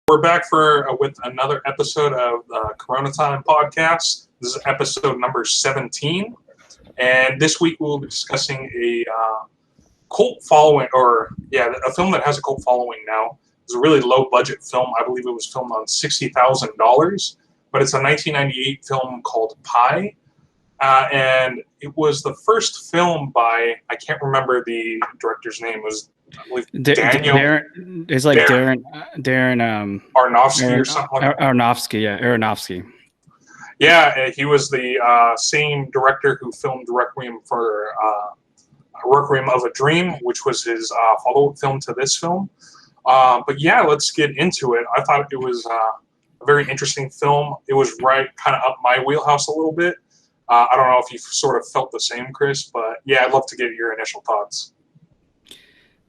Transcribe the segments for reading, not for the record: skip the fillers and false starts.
We're back for with another episode of the Corona Time podcast. This is episode number 17, and this week we'll be discussing a cult following, a film that has a cult following now. It's a really low budget film. I believe it was filmed on $60,000, but it's a 1998 film called Pi, and it was the first film by, I can't remember the director's name. It was, I believe, Daniel. It's like Darren Aronofsky or something like that. Aronofsky. Yeah, he was the same director who filmed Requiem of a Dream, which was his follow-up film to this film. But yeah, let's get into it. I thought it was a very interesting film. It was right kind of up my wheelhouse a little bit. I don't know if you sort of felt the same, Chris, but yeah, I'd love to get your initial thoughts.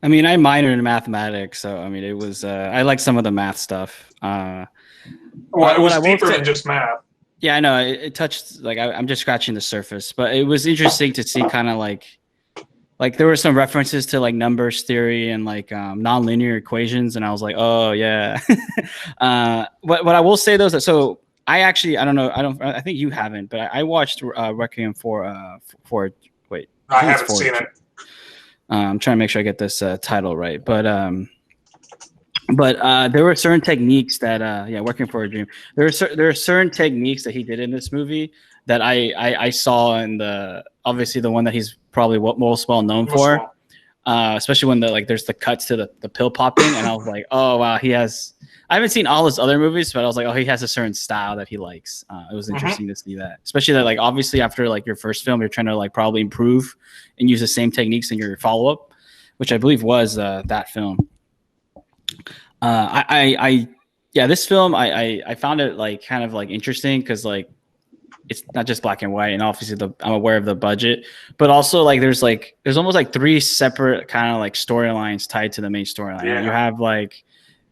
I mean, I minored in mathematics, so I mean, it was. I like some of the math stuff. Well, it was deeper than just math. Yeah, I know. It touched, like, I'm just scratching the surface, but it was interesting to see kind of like there were some references to like numbers theory and like nonlinear equations, and I was like, oh yeah. What I will say though is that, so I don't know, I think you haven't, but I watched Requiem for wait. I haven't seen it. I'm trying to make sure I get this title right, but there were certain techniques that Working for a Dream. There are certain techniques that he did in this movie that I saw in obviously the one that he's probably most well known for, especially when there's the cuts to the pill popping, and I was like, oh wow, I haven't seen all his other movies, but I was like, oh, he has a certain style that he likes. It was interesting to see that, especially that, like, obviously after like your first film, you're trying to like probably improve and use the same techniques in your follow up, which I believe was that film. This film I found it like kind of like interesting because like it's not just black and white, and obviously I'm aware of the budget, but also like there's almost like three separate kind of like storylines tied to the main storyline. Yeah. You have like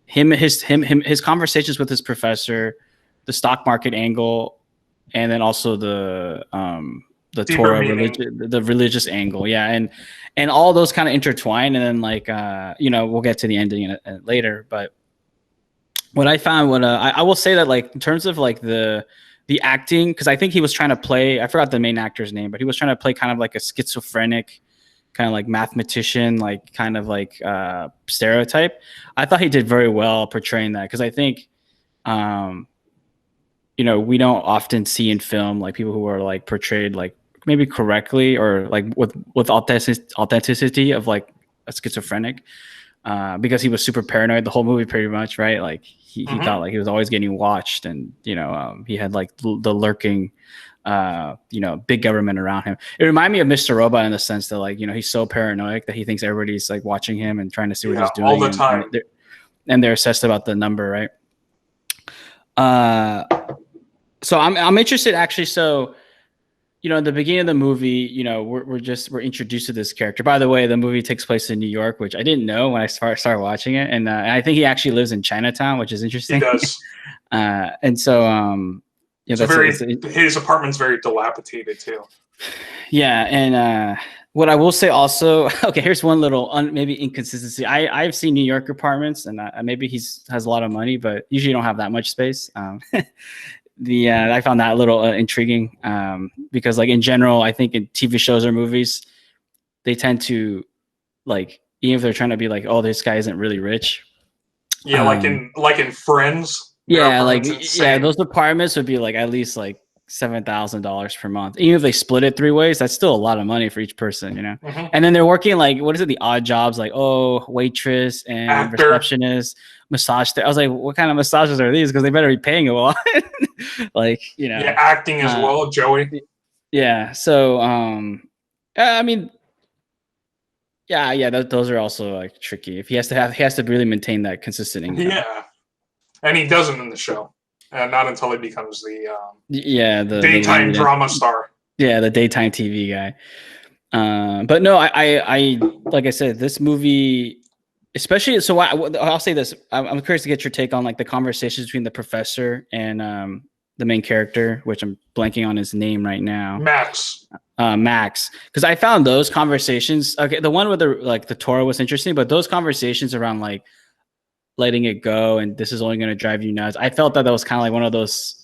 his conversations with his professor, the stock market angle, and then also the Torah the religious angle. Yeah, and all those kind of intertwine, and then like we'll get to the ending later. But what I found, I will say that, like, in terms of like the acting, because I think he was trying to play, I forgot the main actor's name, but he was trying to play kind of like a schizophrenic kind of like mathematician, like kind of like stereotype. I thought he did very well portraying that, because I think we don't often see in film like people who are like portrayed like maybe correctly or like with authenticity of like a schizophrenic, because he was super paranoid the whole movie pretty much, right? Like he thought like he was always getting watched, and he had like the lurking big government around him. It reminded me of Mr. Robot in the sense that, like, he's so paranoid that he thinks everybody's like watching him and trying to see what he's doing all the time, and they're obsessed about the number, right? So I'm interested actually. So in the beginning of the movie, we're introduced to this character. By the way, the movie takes place in New York, which I didn't know when I started watching it, and I think he actually lives in Chinatown, which is interesting. He does. And so his apartment's very dilapidated too. Yeah, and what I will say also, okay, here's one little maybe inconsistency. I've seen New York apartments, and maybe he has a lot of money, but usually don't have that much space. I found that a little intriguing, because like in general, I think in TV shows or movies, they tend to, like, even if they're trying to be like, oh, this guy isn't really rich. Yeah, like in Friends. Yeah, those apartments would be like at least like $7,000 per month. Even if they split it 3 ways, that's still a lot of money for each person, And then they're working like, what is it, the odd jobs, like, waitress and actor, receptionist, massage. I was like, what kind of massages are these? Because they better be paying a lot. Like, Yeah, acting as well, Joey. Yeah. So, I mean, those are also like tricky. If he has to really maintain that consistent income. Yeah. And he doesn't in the show, and not until he becomes the daytime drama star. Yeah, the daytime TV guy. But no, I like I said, this movie, especially. So I'll say this: I'm curious to get your take on like the conversations between the professor and the main character, which I'm blanking on his name right now. Max, because I found those conversations. Okay, the one with the Torah was interesting, but those conversations around like letting it go, and this is only going to drive you nuts. I felt that was kind of like one of those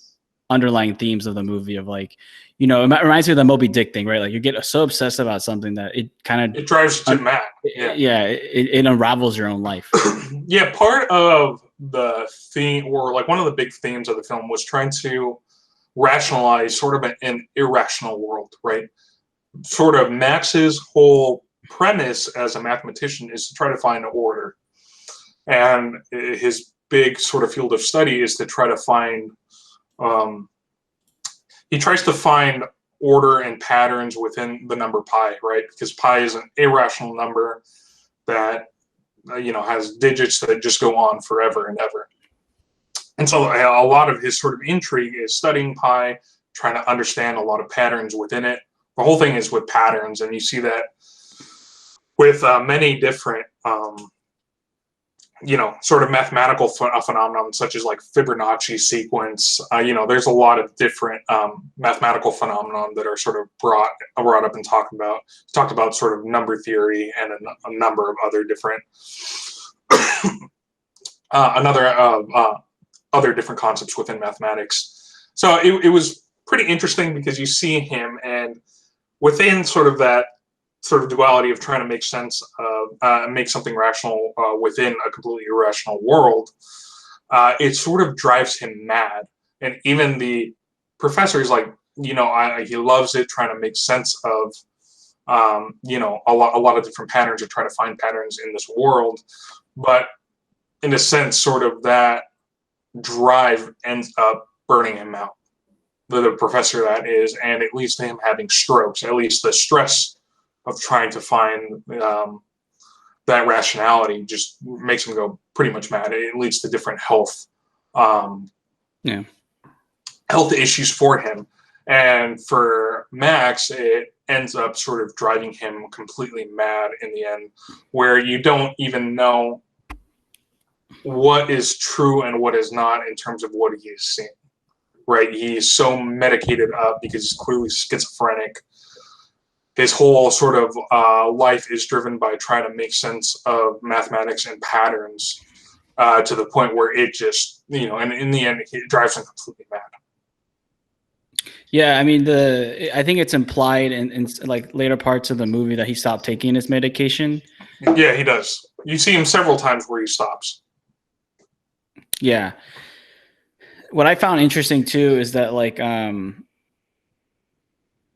underlying themes of the movie of like, you know, it reminds me of the Moby Dick thing, right? Like you get so obsessed about something that it kind of it drives you mad. Yeah, it unravels your own life. Yeah, part of the theme, or like one of the big themes of the film, was trying to rationalize sort of an irrational world, right? Sort of Max's whole premise as a mathematician is to try to find order, and his big sort of field of study is to try to find. He tries to find order and patterns within the number pi, right? Because pi is an irrational number that has digits that just go on forever and ever. And so a lot of his sort of intrigue is studying pi, trying to understand a lot of patterns within it. The whole thing is with patterns, and you see that with many different, sort of mathematical phenomenon, such as like Fibonacci sequence. There's a lot of different mathematical phenomenon that are sort of brought up and talked about sort of number theory and a number of other different other different concepts within mathematics. So it was pretty interesting because you see him, and within sort of that sort of duality of trying to make sense of make something rational within a completely irrational world, it sort of drives him mad. And even the professor is like, he loves it, trying to make sense of a lot of different patterns, or try to find patterns in this world. But in a sense, sort of that drive ends up burning him out. The professor, that is, and it leads to him having strokes. At least the stress of trying to find that rationality just makes him go pretty much mad. It leads to different health issues for him. And for Max, it ends up sort of driving him completely mad in the end, where you don't even know what is true and what is not in terms of what he is seeing. Right? He's so medicated up because he's clearly schizophrenic. His whole sort of life is driven by trying to make sense of mathematics and patterns to the point where it just, and in the end, it drives him completely mad. Yeah, I mean, I think it's implied in like later parts of the movie that he stopped taking his medication. Yeah, he does. You see him several times where he stops. Yeah. What I found interesting too is that like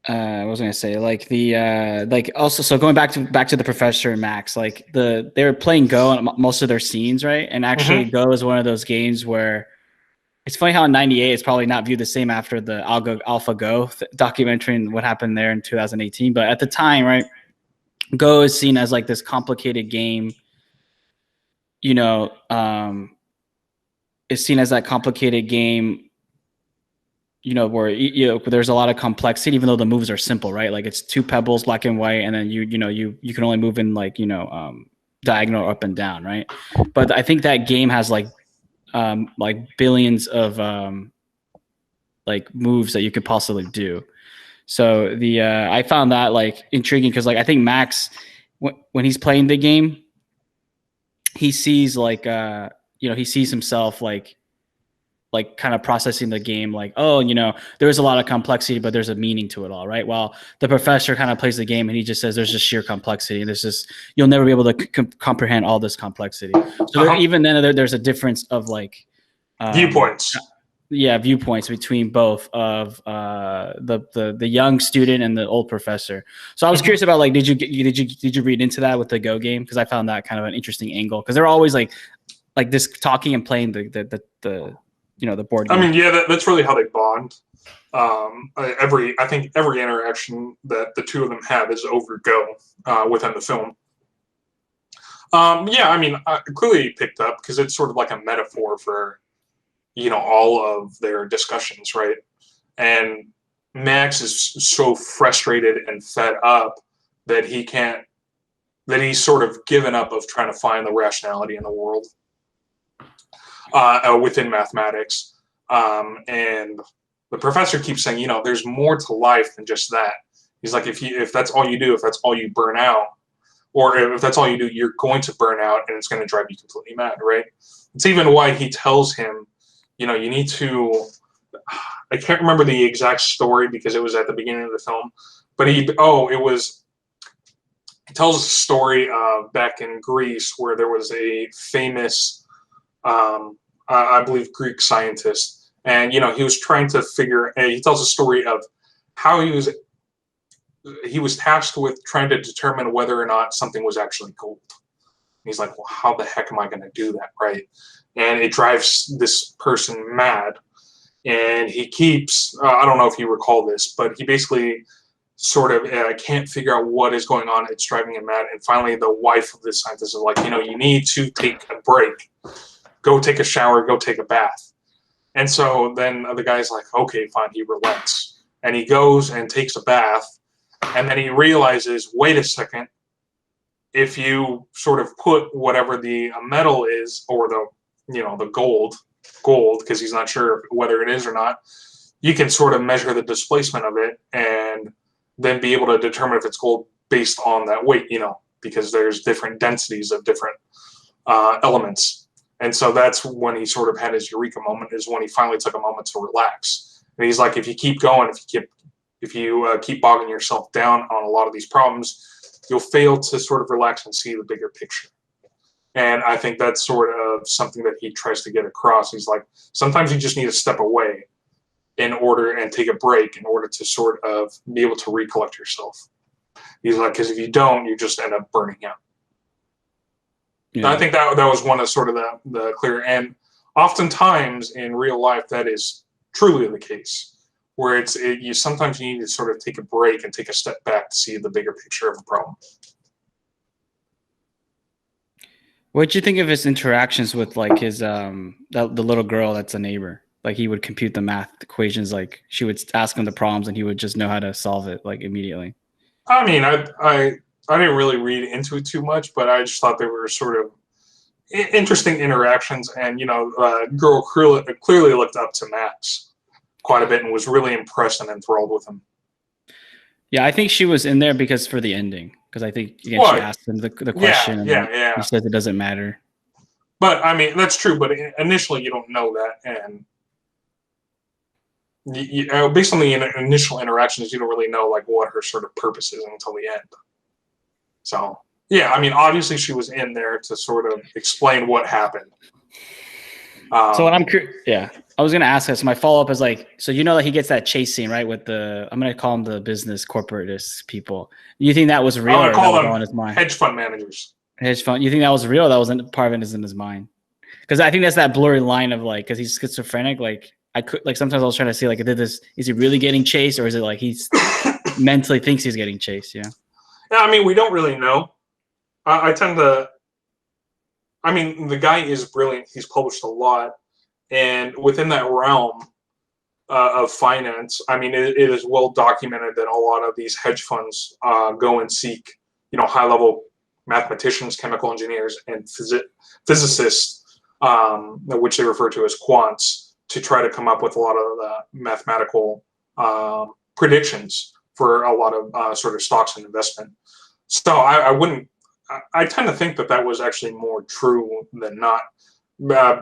what was I gonna say? Like also, so going back to the professor and Max, like they were playing Go on most of their scenes, right? And actually, Go is one of those games where it's funny how in '98 it's probably not viewed the same after the AlphaGo documentary and what happened there in 2018. But at the time, right, Go is seen as like this complicated game. Is seen as that complicated game. Where there's a lot of complexity, even though the moves are simple, right? Like it's two pebbles, black and white, and then you can only move in like diagonal up and down, right? But I think that game has like billions of like moves that you could possibly do. So I found that like intriguing because like I think Max when he's playing the game, he sees like he sees himself like kind of processing the game like, there's a lot of complexity, but there's a meaning to it all, right? While the professor kind of plays the game and he just says there's just sheer complexity. There's just, you'll never be able to comprehend all this complexity. So even then there's a difference of like viewpoints. Yeah, viewpoints between both of the young student and the old professor. So I was curious about like, did you read into that with the Go game? Because I found that kind of an interesting angle because they're always like this talking and playing the board game. I mean, yeah, that's really how they bond. I think every interaction that the two of them have is over Go within the film. Yeah, I mean, clearly picked up because it's sort of like a metaphor for, all of their discussions, right? And Max is so frustrated and fed up that he's sort of given up of trying to find the rationality in the world. Within mathematics, and the professor keeps saying, there's more to life than just that. He's like, if that's all you do, if that's all you burn out, or if that's all you do, you're going to burn out and it's going to drive you completely mad, right? It's even why he tells him, you need to. I can't remember the exact story because it was at the beginning of the film, but he tells a story back in Greece where there was a famous, I believe, Greek scientist, and he was trying to figure. He tells a story of how he was tasked with trying to determine whether or not something was actually gold. He's like, well, how the heck am I going to do that, right? And it drives this person mad. And he keeps, I don't know if you recall this, but he basically sort of can't figure out what is going on. It's driving him mad. And finally, the wife of this scientist is like, you need to take a break. Go take a shower, go take a bath. And so then the guy's like, okay, fine. He relents. And he goes and takes a bath. And then he realizes, wait a second, if you sort of put whatever the metal is, or the gold, because he's not sure whether it is or not, you can sort of measure the displacement of it and then be able to determine if it's gold based on that weight, because there's different densities of different elements. And so that's when he sort of had his eureka moment, is when he finally took a moment to relax. And he's like, if you keep going, if you keep bogging yourself down on a lot of these problems, you'll fail to sort of relax and see the bigger picture. And I think that's sort of something that he tries to get across. He's like, sometimes you just need to step away and take a break in order to sort of be able to recollect yourself. He's like, because if you don't, you just end up burning out. Yeah. I think that was one of sort of the clear. And oftentimes in real life, that is truly the case, where sometimes you need to sort of take a break and take a step back to see the bigger picture of the problem. What'd you think of his interactions with like his the little girl that's a neighbor? Like he would compute the math equations, like she would ask him the problems and he would just know how to solve it like immediately. I mean, I didn't really read into it too much, but I just thought they were sort of interesting interactions, and girl clearly looked up to Max quite a bit and was really impressed and enthralled with him. Yeah, I think she was in there because for the ending. Because I think she asked him the question. Yeah. He says it doesn't matter. But I mean, that's true. But initially, you don't know that, and based on the initial interactions, you don't really know like what her sort of purpose is until the end. So yeah, I mean, obviously, she was in there to sort of explain what happened. So what I'm curious, I was gonna ask this. My follow up is like, so that he gets that chase scene, right? With I'm gonna call them the business corporatist people. You think that was real? I'm gonna call them in his mind? Hedge fund managers. Hedge fund. You think that was real? That wasn't part of it is in his mind? Because I think that's that blurry line of like, because he's schizophrenic. Like I could like sometimes I was trying to see like, is he really getting chased, or is it like he's mentally thinks he's getting chased? Yeah. Yeah, I mean, we don't really know. I tend to. I mean, the guy is brilliant. He's published a lot. And within that realm of finance, I mean, it is well documented that a lot of these hedge funds go and seek, high-level mathematicians, chemical engineers, and physicists, which they refer to as quants, to try to come up with a lot of the mathematical predictions for a lot of sort of stocks and investment. So I tend to think that was actually more true than not.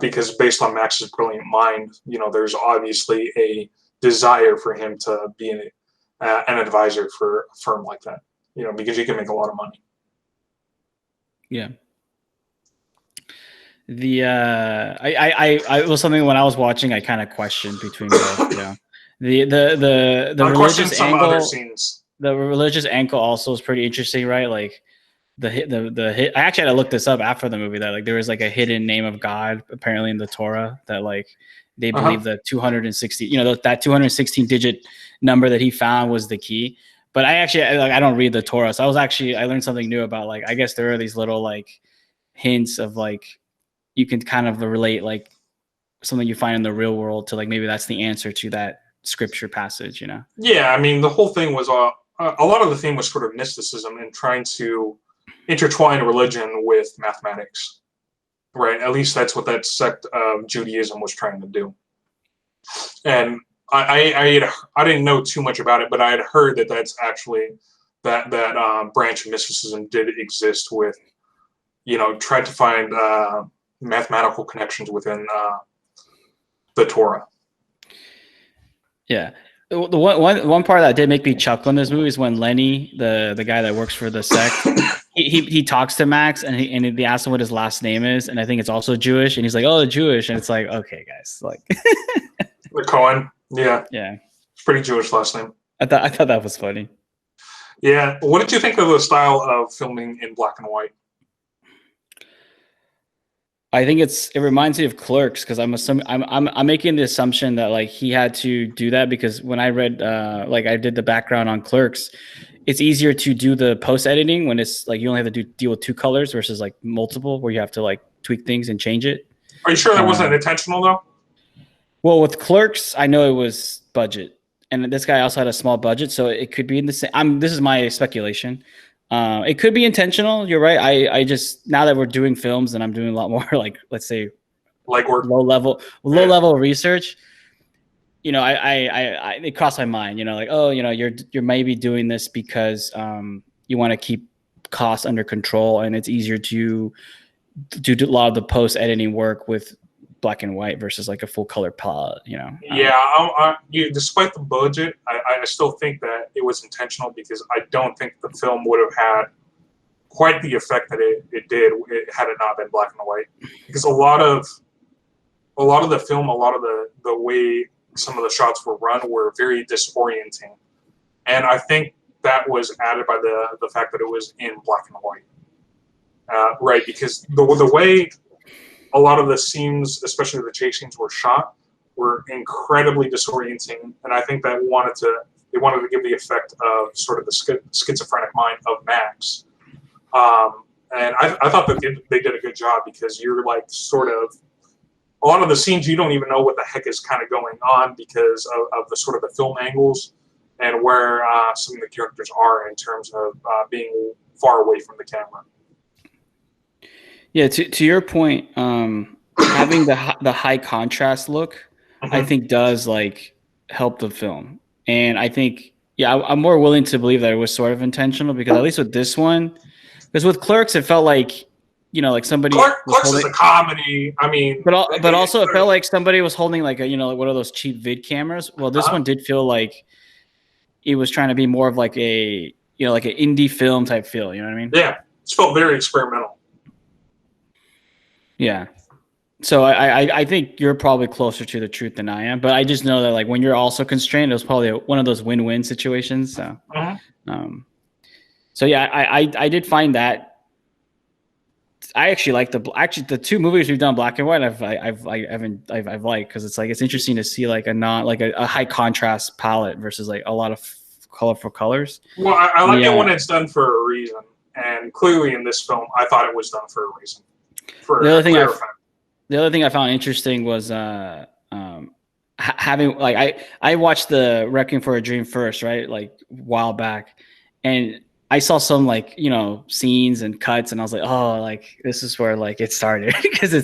Because based on Max's brilliant mind, there's obviously a desire for him to be an advisor for a firm like that, because you can make a lot of money. Yeah. I was something when I was watching, I kind of questioned between both. The religious angle. Other scenes. The religious angle also is pretty interesting, right? Like. The hit. I actually had to look this up after the movie that like there was like a hidden name of God apparently in the Torah that like they believe that 260, that 216 digit number that he found was the key. But I don't read the Torah, so I learned something new about like I guess there are these little like hints of like you can kind of relate like something you find in the real world to like maybe that's the answer to that scripture passage, Yeah, I mean the whole thing was a lot of the theme was sort of mysticism and trying to intertwine religion with mathematics, right? At least that's what that sect of Judaism was trying to do. And I didn't know too much about it, but I had heard that that's actually that branch of mysticism did exist with, tried to find mathematical connections within the Torah. Yeah. The one part that did make me chuckle in this movie is when Lenny, the guy that works for the sect, he talks to Max and they ask him what his last name is, and I think it's also Jewish, and he's like, "Oh, Jewish," and it's like, okay, guys, like the Cohen, yeah, it's pretty Jewish last name. I thought that was funny. Yeah, what did you think of the style of filming in black and white? I think it reminds me of Clerks because I'm making the assumption that like he had to do that because when I read like I did the background on Clerks, it's easier to do the post editing when it's like you only have to deal with 2 colors versus like multiple where you have to like tweak things and change it. Are you sure that wasn't intentional though? Well, with Clerks, I know it was budget, and this guy also had a small budget, so it could be in the same. This is my speculation. It could be intentional. You're right. I just now that we're doing films and I'm doing a lot more like let's say like work low level research. I it crossed my mind. Like you're maybe doing this because you want to keep costs under control and it's easier to do a lot of the post editing work with black and white versus like a full color palette. Despite the budget, I still think that it was intentional because I don't think the film would have had quite the effect that it did had it not been black and white. Because a lot of the film, a lot of the way some of the shots were run were very disorienting, and I think that was added by the fact that it was in black and white, right? Because the way a lot of the scenes, especially the chase scenes, were shot were incredibly disorienting, and I think that they wanted to give the effect of sort of the schizophrenic mind of Max. And I thought that they did a good job because you're like sort of a lot of the scenes you don't even know what the heck is kind of going on because of the sort of the film angles and where some of the characters are in terms of being far away from the camera. Yeah, to your point, having the high contrast look, I think does like help the film, and I think I'm more willing to believe that it was sort of intentional because at least with this one, because with Clerks it felt like like somebody. Clerks is a comedy. I mean, but also it felt like somebody was holding like a like one of those cheap vid cameras. Well, this one did feel like it was trying to be more of like a like an indie film type feel. You know what I mean? Yeah, it felt very experimental. Yeah. So I think you're probably closer to the truth than I am, but I just know that like when you're also constrained, it was probably one of those win-win situations. So, so yeah, I did find that I actually like the 2 movies we've done black and white. I've liked because it's like it's interesting to see like a high contrast palette versus like a lot of colorful colors. Well, I like it when it's done for a reason, and clearly in this film, I thought it was done for a reason. The other thing I found interesting was having like I watched the Requiem for a Dream first, right? Like a while back, and I saw some like scenes and cuts, and I was like, oh, like this is where like it started because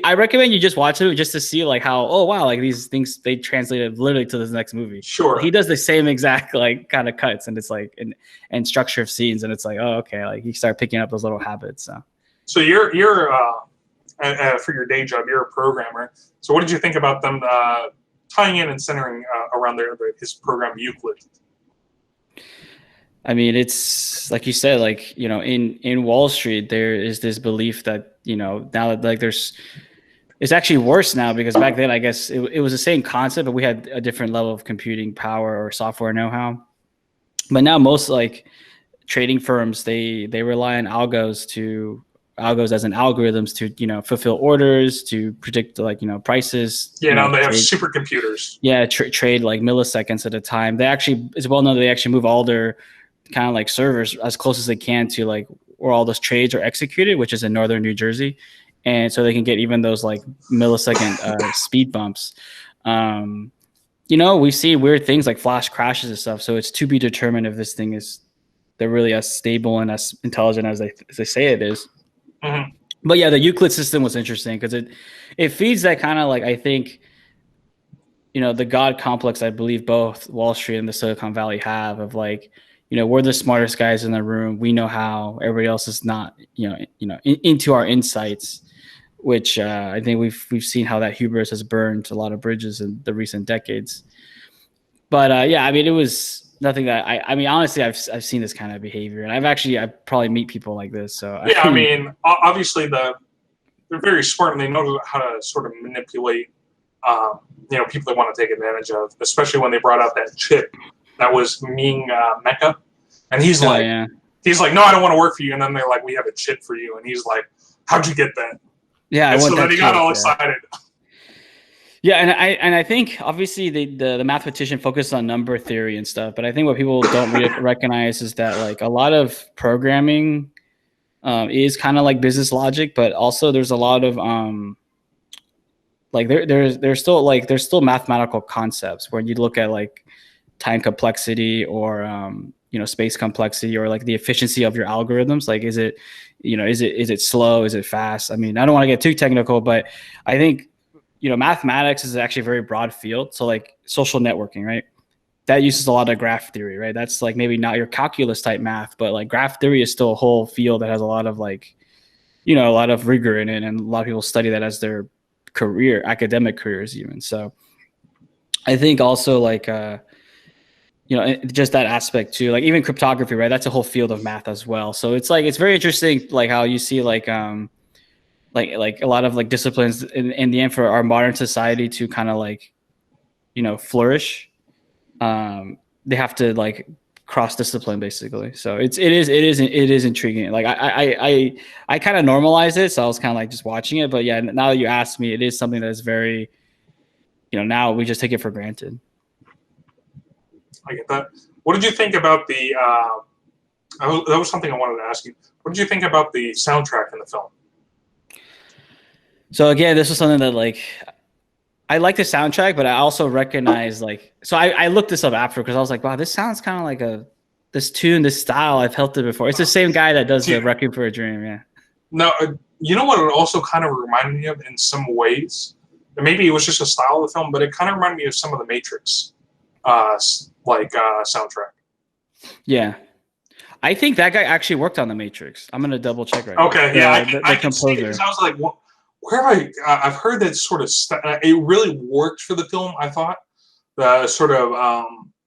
I recommend you just watch it just to see like how like these things they translated literally to this next movie. Sure, he does the same exact like kind of cuts, and it's like and structure of scenes, and it's like okay, like you start picking up those little habits. So you're for your day job, you're a programmer. So what did you think about them tying in and centering around his program Euclid? I mean, it's like you said, like in Wall Street, there is this belief that now that like it's actually worse now because back then I guess it was the same concept, but we had a different level of computing power or software know-how. But now most like trading firms they rely on algos as in algorithms to fulfill orders, to predict like prices. Yeah, now they have supercomputers. Yeah, trade like milliseconds at a time. They actually, it's well known that they actually move all their kind of like servers as close as they can to like where all those trades are executed, which is in northern New Jersey, and so they can get even those like millisecond speed bumps. We see weird things like flash crashes and stuff. So it's to be determined if this thing is they're really as stable and as intelligent as they say it is. Mm-hmm. But yeah, the Euclid system was interesting because it feeds that kind of like I think, the God complex I believe both Wall Street and the Silicon Valley have of like, we're the smartest guys in the room. We know how. Everybody else is not, into our insights, which I think we've seen how that hubris has burned a lot of bridges in the recent decades. But yeah, I mean, it was nothing that I mean, honestly, I've seen this kind of behavior, and I probably meet people like this. So yeah, I mean, obviously they're very smart and they know how to sort of manipulate, people they want to take advantage of, especially when they brought out that chip that was Ming Mecha, and he's like, no, I don't want to work for you, and then they're like, we have a chip for you, and he's like, how'd you get that? Yeah, and so then he got all excited. Yeah, and I think obviously the mathematician focused on number theory and stuff, but I think what people don't recognize is that like a lot of programming is kind of like business logic, but also there's a lot of like there's still mathematical concepts where you look at like time complexity or space complexity or like the efficiency of your algorithms. Like is it slow? Is it fast? I mean, I don't want to get too technical, but I think mathematics is actually a very broad field. So like social networking, right? That uses a lot of graph theory, right? That's like maybe not your calculus type math, but like graph theory is still a whole field that has a lot of like, a lot of rigor in it. And a lot of people study that as their academic careers even. So I think also like, just that aspect too, like even cryptography, right? That's a whole field of math as well. So it's like, it's very interesting, like how you see like a lot of like disciplines in the end for our modern society to kind of like, flourish. They have to like cross discipline basically. So it is intriguing. Like I kind of normalized it. So I was kind of like just watching it, but yeah, now that you asked me, it is something that is very, now we just take it for granted. I get that. What did you think about the, that was something I wanted to ask you. What did you think about the soundtrack in the film? So again, this was something that like, I like the soundtrack, but I also recognize like, so I looked this up after because I was like, wow, this sounds kind of like this tune, this style. I've felt it before. It's the same guy that does the Requiem for a Dream. Yeah. No, you know what it also kind of reminded me of in some ways? Maybe it was just a style of the film, but it kind of reminded me of some of the Matrix soundtrack. Yeah. I think that guy actually worked on the Matrix. I'm going to double check right now. Okay, yeah. I can see it, I was like, well, where have I've heard that sort of it really worked for the film, I thought. The sort of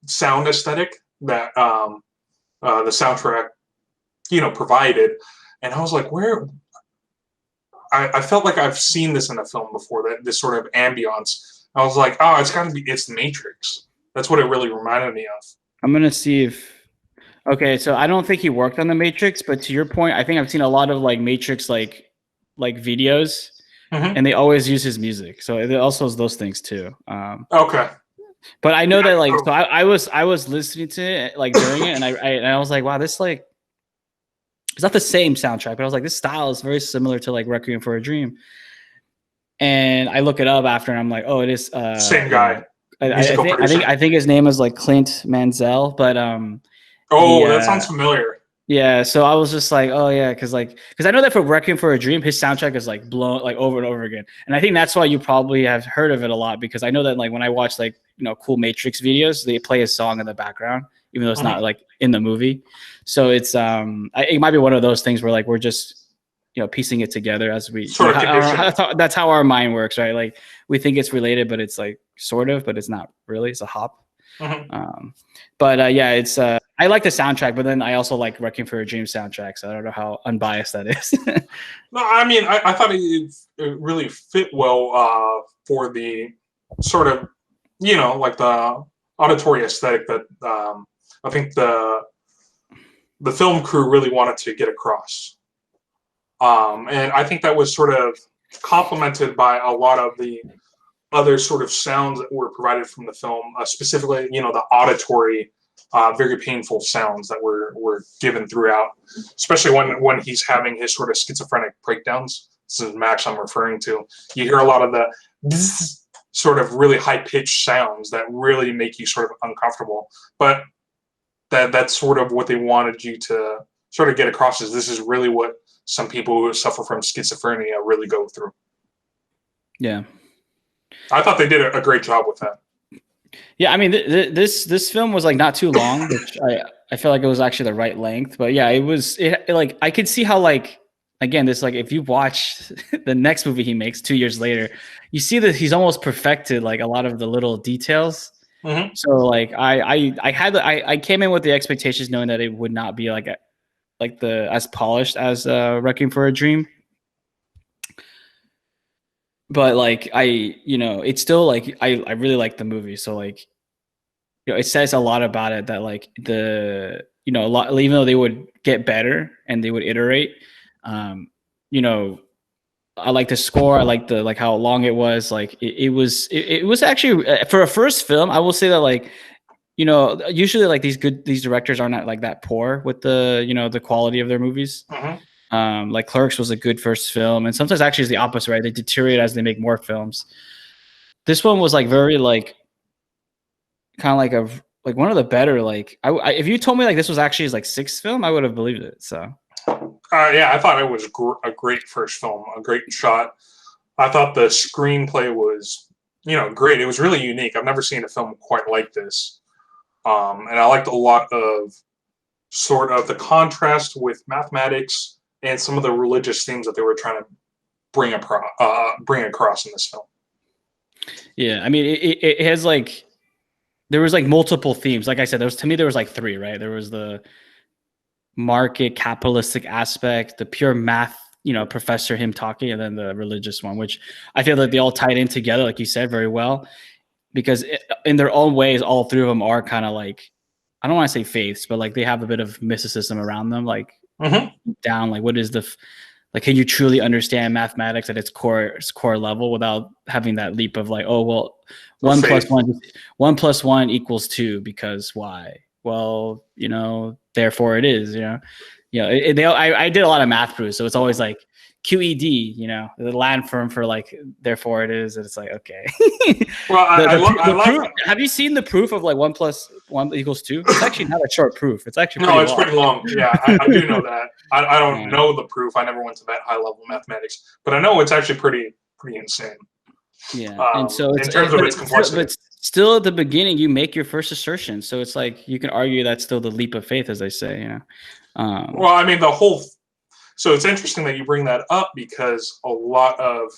sound aesthetic that the soundtrack, provided. And I was like, where? I felt like I've seen this in a film before, that this sort of ambiance. I was like, oh, it's the Matrix. That's what it really reminded me of. I'm going to see if... Okay, so I don't think he worked on the Matrix, but to your point, I think I've seen a lot of like Matrix like videos. Mm-hmm. And they always use his music, so it also is those things too. Okay, but I know that like, so I was listening to it like during it, and I was like, wow, this like, it's not the same soundtrack, but I was like, this style is very similar to like Requiem for a Dream. And I look it up after, and I'm like, oh, it is same guy. I think his name is like Clint Mansell, but that sounds familiar. Yeah, so I was just like, oh yeah, because I know that for Requiem for a Dream, his soundtrack is like blown like over and over again, and I think that's why you probably have heard of it a lot, because I know that like when I watch like cool Matrix videos, they play a song in the background, even though it's not like in the movie. So it's it might be one of those things where like we're just piecing it together as we that's how our mind works, right? Like we think it's related, but it's like sort of, but it's not really. It's a hop. Mm-hmm. Yeah, it's I like the soundtrack, but then I also like Requiem for a Dream soundtrack, so I don't know how unbiased that is. No, I mean, I thought it really fit well for the sort of, like the auditory aesthetic that I think the film crew really wanted to get across. And I think that was sort of complemented by a lot of the other sort of sounds that were provided from the film, specifically, the auditory, very painful sounds that were given throughout, especially when he's having his sort of schizophrenic breakdowns. This is Max I'm referring to. You hear a lot of the sort of really high-pitched sounds that really make you sort of uncomfortable. But that's sort of what they wanted you to sort of get across, is this is really what some people who suffer from schizophrenia really go through. Yeah. I thought they did a great job with that. Yeah, I mean, this film was like not too long, which I I feel like it was actually the right length, but yeah, like I could see how like again this like if you watch the next movie he makes 2 years later, you see that he's almost perfected like a lot of the little details. Mm-hmm. So like I came in with the expectations knowing that it would not be like as polished as Requiem for a Dream. But like it's still like I really like the movie. So like it says a lot about it that like a lot, even though they would get better and they would iterate, um, you know, I like the score. I like how long it was. Like it was actually for a first film. I will say that like usually like these directors are not like that poor with the quality of their movies. Like Clerks was a good first film, and sometimes actually it's the opposite, right? They deteriorate as they make more films. This one was like very like kind of like one of the better like if you told me like this was actually his like sixth film, I would have believed it. So yeah, I thought it was a great first film, a great shot. I thought the screenplay was great. It was really unique. I've never seen a film quite like this, and I liked a lot of sort of the contrast with mathematics and some of the religious themes that they were trying to bring across in this film. Yeah, I mean it has like there was like multiple themes. Like I said, there was like three, right? There was the market capitalistic aspect, the pure math, professor, him talking, and then the religious one, which I feel that they all tied in together, like you said, very well, because in their own ways, all three of them are kind of like, I don't want to say faiths, but like they have a bit of mysticism around them, like down, like what is like, can you truly understand mathematics at its core level without having that leap of like, oh, well, 1 + 1 equals 2 because why? Well, therefore it is, I did a lot of math proofs. So it's always like QED, the Latin form for like, therefore it is. And it's like, okay. Well, have you seen the proof of like 1 + 1 = 2? It's actually not a short proof. It's actually pretty long. Yeah, I do know that. I don't know the proof. I never went to that high level mathematics, but I know it's actually pretty insane. Yeah, and so in terms of its complexity, but still at the beginning you make your first assertion, so it's like you can argue that's still the leap of faith, as they say. Well, I mean so it's interesting that you bring that up because a lot of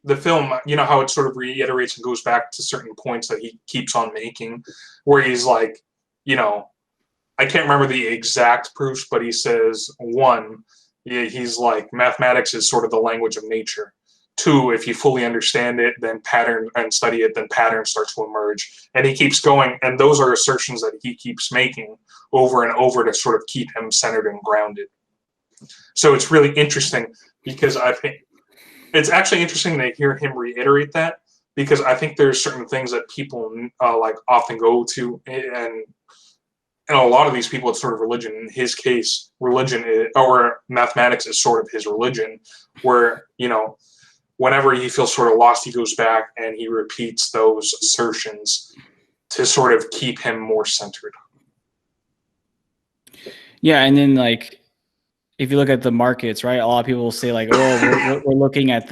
the film, how it sort of reiterates and goes back to certain points that he keeps on making, where he's like, I can't remember the exact proofs, but he says, 1, he's like, mathematics is sort of the language of nature. 2, if you fully understand it, then pattern and study it, then patterns start to emerge. And he keeps going, and those are assertions that he keeps making over and over to sort of keep him centered and grounded. So it's really interesting because I think it's actually interesting to hear him reiterate that, because I think there's certain things that people like often go to, and a lot of these people, it's sort of religion. In his case, or mathematics is sort of his religion, where whenever he feels sort of lost, he goes back and he repeats those assertions to sort of keep him more centered. Yeah, and then like if you look at the markets, right? A lot of people will say like, "Oh, we're looking at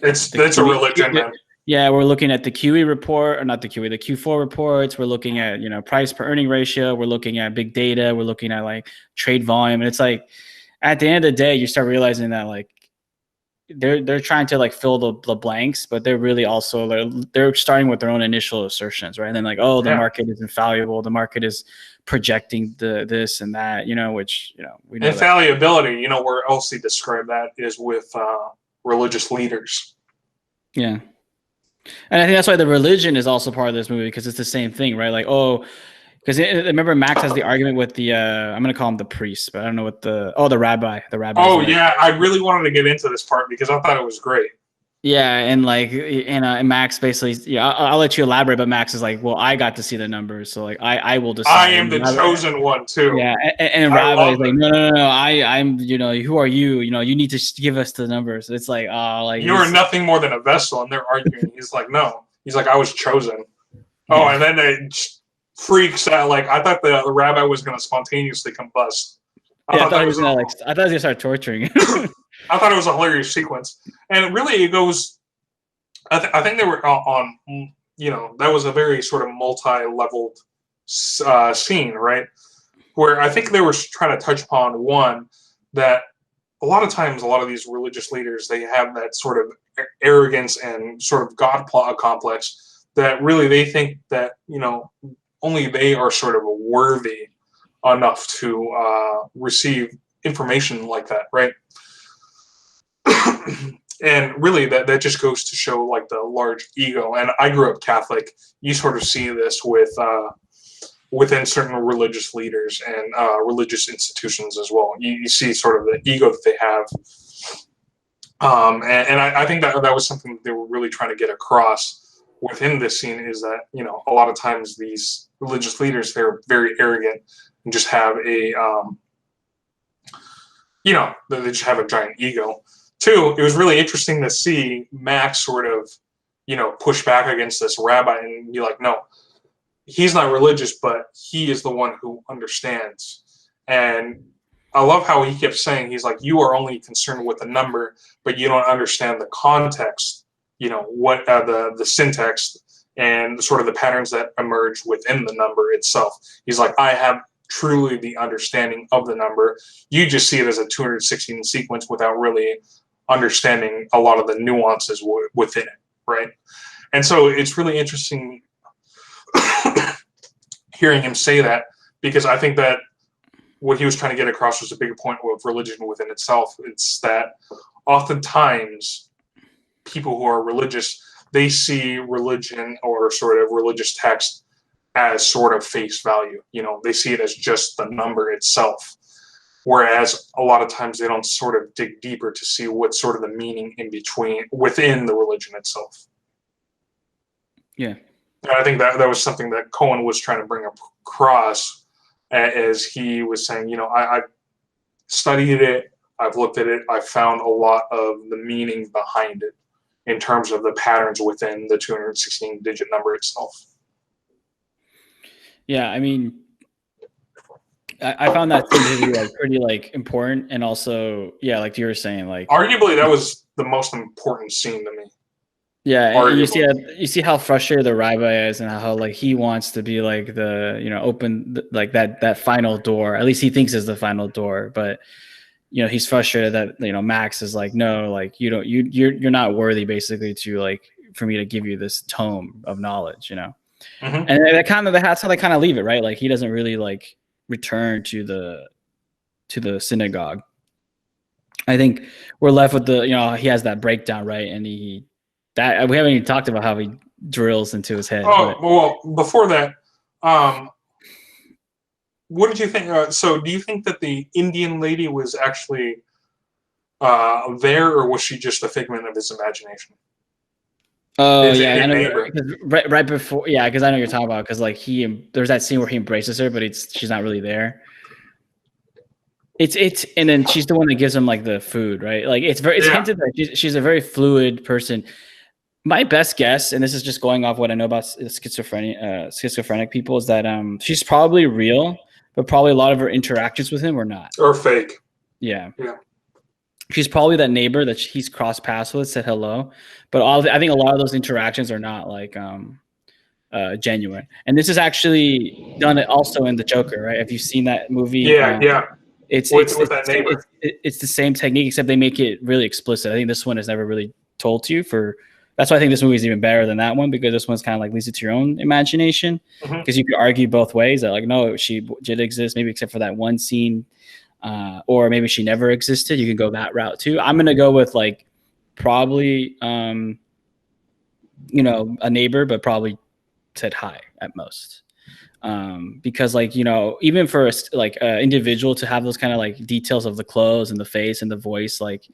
it's a religion, man." Yeah, we're looking at the QE report, or not the QE, the Q4 reports. We're looking at price per earning ratio. We're looking at big data. We're looking at like trade volume, and it's like at the end of the day, you start realizing that like they're trying to like fill the blanks, but they're really also they're starting with their own initial assertions, right? And then like, oh, the market is infallible. The market is projecting this and that, which we know infallibility. Where else he described that is with religious leaders. Yeah, and I think that's why the religion is also part of this movie, because it's the same thing, right? Like, oh. Because remember, Max has the argument with the I'm going to call him the priest, but I don't know what the rabbi. The rabbi. Oh yeah, I really wanted to get into this part because I thought it was great. Yeah, and like and Max basically, I'll let you elaborate, but Max is like, well, I got to see the numbers, so like I will decide. I am the chosen one too. Yeah, and Rabbi is like, no, I'm who are you? You need to give us the numbers. It's like, like you are nothing more than a vessel, and they're arguing. He's like, no, he's like, I was chosen. Oh, and then they freaks out. Like I thought the rabbi was going to spontaneously combust. I thought he was going to start torturing him. I thought it was a hilarious sequence, and really it goes. I think they were on. That was a very sort of multi-leveled scene, right? where I think they were trying to touch upon one that a lot of times, a lot of these religious leaders, they have that sort of arrogance and sort of God complex that really they think that, only they are sort of worthy enough to receive information like that, right? And really that just goes to show like the large ego. And I grew up Catholic. You sort of see this with within certain religious leaders and religious institutions as well. You see sort of the ego that they have. And I think that was something that they were really trying to get across within this scene, is that, a lot of times these religious leaders, they're very arrogant and just have a, they just have a giant ego. Two, it was really interesting to see Max sort of, push back against this rabbi and be like, no, he's not religious, but he is the one who understands. And I love how he kept saying, he's like, you are only concerned with the number, but you don't understand the context, what the syntax and sort of the patterns that emerge within the number itself. He's like, I have truly the understanding of the number. You just see it as a 216 sequence without really understanding a lot of the nuances within it, right? And so it's really interesting hearing him say that, because I think that what he was trying to get across was a bigger point of religion within itself. It's that oftentimes people who are religious, they see religion or sort of religious text as sort of face value. They see it as just the number itself. Whereas a lot of times they don't sort of dig deeper to see what's sort of the meaning within the religion itself. Yeah. And I think that was something that Cohen was trying to bring across, as he was saying, I've studied it, I've looked at it, I've found a lot of the meaning behind it in terms of the patterns within the 216-digit number itself. Yeah, I mean, I found that to be like pretty like important, and also, yeah, like you were saying, like arguably that was the most important scene to me. Yeah, and you see how frustrated the rabbi is, and how like he wants to be like the open like that final door. At least he thinks is the final door, but he's frustrated that Max is like, no, like you're not worthy, basically, to like for me to give you this tome of knowledge, Mm-hmm. And that's how they kind of leave it, right? Like he doesn't really like return to the synagogue. I think we're left with he has that breakdown, right? And we haven't even talked about how he drills into his head. Well, before that, what did you think? So do you think that the Indian lady was actually there, or was she just a figment of his imagination? Oh, yeah, I know. Right before, yeah, because I know you're talking about, because like there's that scene where he embraces her, but she's not really there. And then she's the one that gives him like the food, right? Like it's hinted that she's a very fluid person. My best guess, and this is just going off what I know about schizophrenic people, is that she's probably real, but probably a lot of her interactions with him were not, or fake. Yeah. She's probably that neighbor that he's crossed paths with, said hello, but I think a lot of those interactions are not like genuine. And this is actually done also in The Joker, right? Have you seen that movie? Yeah. It's that neighbor. It's the same technique, except they make it really explicit. I think this one is never really told to you. That's why I think this movie is even better than that one, because this one's kind of like leaves it to your own imagination. Because you could argue both ways, that like, no, she did exist, maybe except for that one scene. Or maybe she never existed. You can go that route too. I'm gonna go with like probably a neighbor, but probably said hi at most. Because like even for like an individual to have those kind of like details of the clothes and the face and the voice, like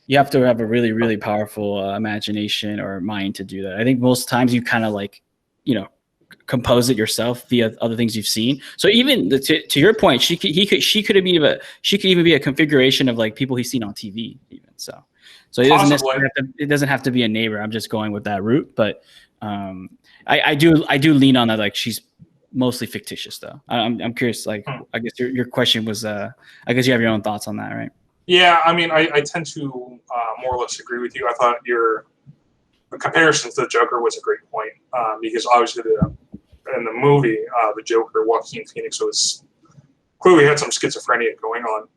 you have to have a really, really powerful imagination or mind to do that. I think most times you kind of like compose it yourself via other things you've seen. So even to your point, she could even be a configuration of like people he's seen on TV even. So it doesn't have to be a neighbor. I'm just going with that route, but I do lean on that. Like she's mostly fictitious though. I'm curious. Like I guess your question was I guess you have your own thoughts on that, right? Yeah, I mean I tend to more or less agree with you. I thought your comparison to the Joker was a great point, because obviously in the movie, the Joker, Joaquin Phoenix was clearly had some schizophrenia going on,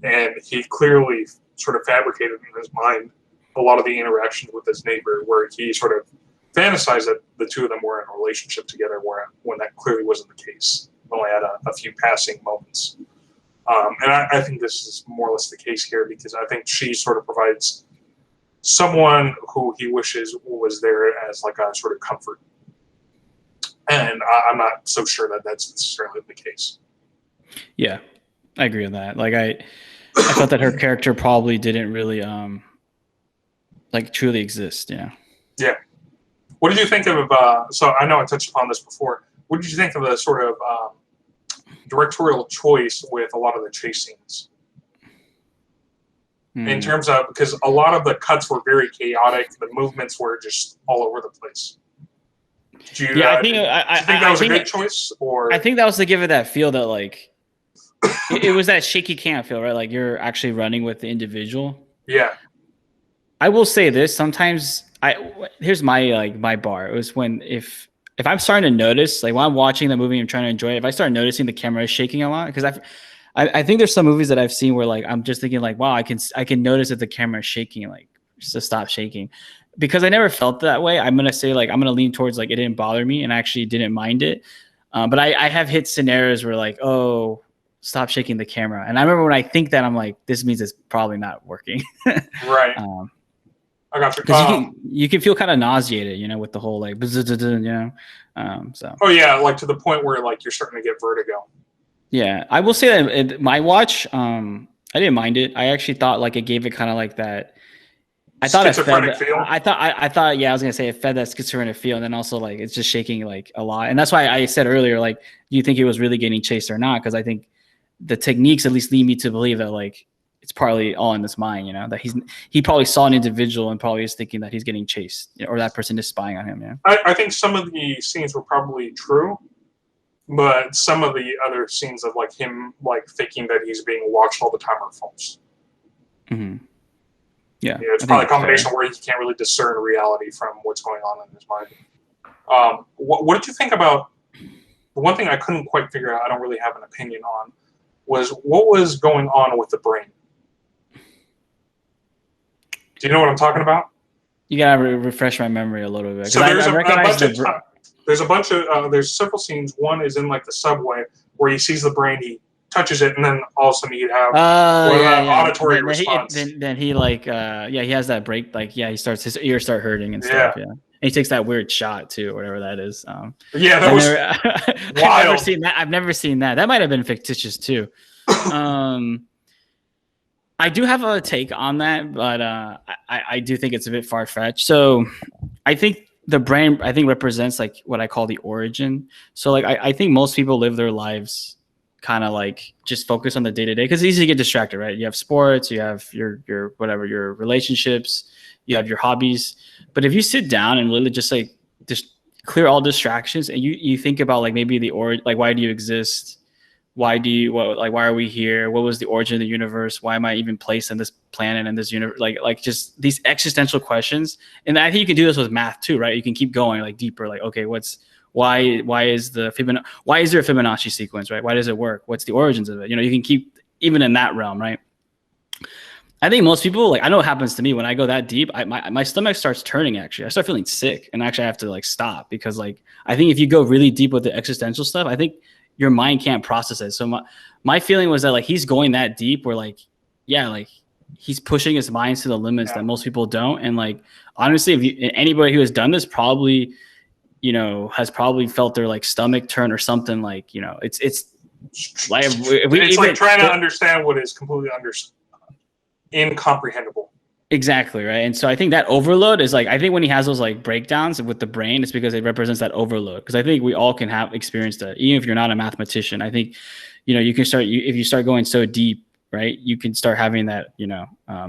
and he clearly sort of fabricated in his mind a lot of the interactions with his neighbor, where he sort of fantasized that the two of them were in a relationship together, when that clearly wasn't the case. Only had a few passing moments. And I think this is more or less the case here, because I think she sort of provides someone who he wishes was there as like a sort of comfort. And I'm not so sure that that's necessarily the case. Yeah, I agree with that. Like I thought that her character probably didn't really like truly exist. Yeah. Yeah. What did you think of? So I know I touched upon this before. What did you think of the sort of directorial choice with a lot of the chase scenes? In terms of, because a lot of the cuts were very chaotic, the movements were just all over the place. Do you think that was a good choice, or I think that was to give it that feel that like it was that shaky cam feel, right? Like you're actually running with the individual. Yeah. I will say this. Sometimes here's my bar. It was when if I'm starting to notice, like while I'm watching the movie and trying to enjoy it, if I start noticing the camera is shaking a lot, because I think there's some movies that I've seen where like I'm just thinking like, wow, I can notice that the camera is shaking, like just to stop shaking. Because I never felt that way, I'm gonna say like I'm gonna lean towards like it didn't bother me and I actually didn't mind it. But I have hit scenarios where like, oh, stop shaking the camera, and I remember when I think that I'm like, this means it's probably not working. Right. I got you. Because you can feel kind of nauseated, you know, with the whole like, you know. So. Oh yeah, like to the point where like you're starting to get vertigo. Yeah, I will say that my watch, I didn't mind it. I actually thought like it gave it kind of like that. I thought it fed. Feel? I thought. Yeah, I was gonna say it fed that schizophrenic feel, and then also like it's just shaking like a lot, and that's why I said earlier, like, do you think he was really getting chased or not? Because I think the techniques at least lead me to believe that like it's partly all in his mind, you know, that he probably saw an individual and probably is thinking that he's getting chased, you know, or that person is spying on him. Yeah, I think some of the scenes were probably true, but some of the other scenes of like him like thinking that he's being watched all the time are false. Mm-hmm. Yeah, it's probably a combination where he can't really discern reality from what's going on in his mind. What did you think about the one thing I couldn't quite figure out? I don't really have an opinion on. Was what was going on with the brain? Do you know what I'm talking about? You gotta refresh my memory a little bit. So there's several scenes. One is in like the subway where he sees the brain, he touches it, and then all of a sudden he'd have auditory response. Then he like he has that break, like his ears start hurting and stuff. Yeah. And he takes that weird shot too, whatever that is. That was wild. I've never seen that. That might have been fictitious too. I do have a take on that, but I do think it's a bit far fetched. So I think the brain represents like what I call the origin. So like I think most people live their lives kind of like just focus on the day to day because it's easy to get distracted, right? You have sports, you have your whatever, your relationships, you have your hobbies. But if you sit down and literally just like just clear all distractions and you think about like maybe the origin, like why do you exist? Why are we here? What was the origin of the universe? Why am I even placed on this planet and this universe? Like just these existential questions. And I think you can do this with math too, right? You can keep going like deeper, like, okay, why is there a Fibonacci sequence, right? Why does it work? What's the origins of it? You know, you can keep even in that realm, right? I think most people, like, I know what happens to me when I go that deep. My stomach starts turning. Actually, I start feeling sick, and actually I have to like stop because like I think if you go really deep with the existential stuff, I think your mind can't process it. So my feeling was that like he's going that deep where like, yeah, like he's pushing his mind to the limits that most people don't. And like, honestly, anybody who has done this probably, you know, has probably felt their like stomach turn or something like, you know, it's like, it's like trying to understand what is completely incomprehensible. Exactly. Right. And so I think that overload is like, I think when he has those like breakdowns with the brain, it's because it represents that overload. Because I think we all can have experienced that, even if you're not a mathematician. I think, you know, you can start, if you start going so deep, right, you can start having that, you know,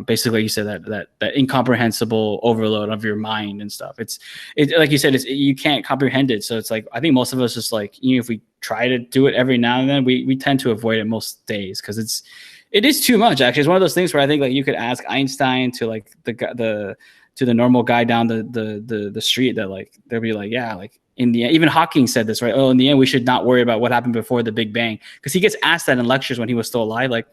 basically like you said, that incomprehensible overload of your mind and stuff. It's like you said, you can't comprehend it. So it's like, I think most of us just like, even if we try to do it every now and then, we tend to avoid it most days because it is too much. Actually, it's one of those things where I think like you could ask Einstein to like the normal guy down the street that like they'll be like, yeah, like in the end, even Hawking said this, right? Oh, in the end, we should not worry about what happened before the Big Bang, because he gets asked that in lectures when he was still alive, like,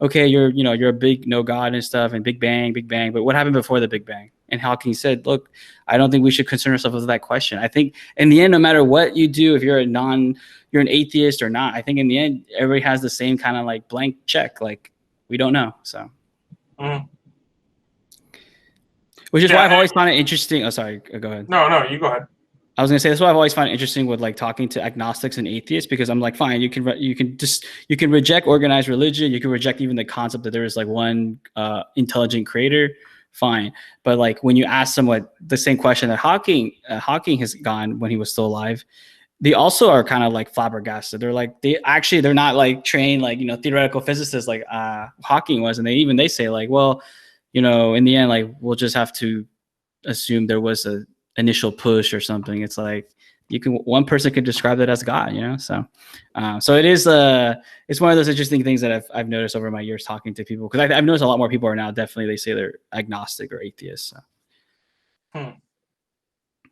okay, you're a big no God and stuff, and Big Bang, but what happened before the Big Bang? And Hawking said, look, I don't think we should concern ourselves with that question. I think in the end, no matter what you do, if you're an atheist or not, I think in the end, everybody has the same kind of like blank check. Like, we don't know. So, which is why I've always found it interesting. Oh, sorry. Go ahead. No, you go ahead. I was gonna say that's why I've always found it interesting with like talking to agnostics and atheists, because I'm like, fine, you can reject organized religion, you can reject even the concept that there is like one intelligent creator, fine. But like when you ask someone the same question that Hawking has gone when he was still alive, they also are kind of like flabbergasted. They're like, they're not like trained like theoretical physicists like Hawking was, and they say like, well, in the end, like we'll just have to assume there was a initial push or something. It's like one person could describe that as God, so it is it's one of those interesting things that I've noticed over my years talking to people, because I've noticed a lot more people are now definitely, they say they're agnostic or atheists. So.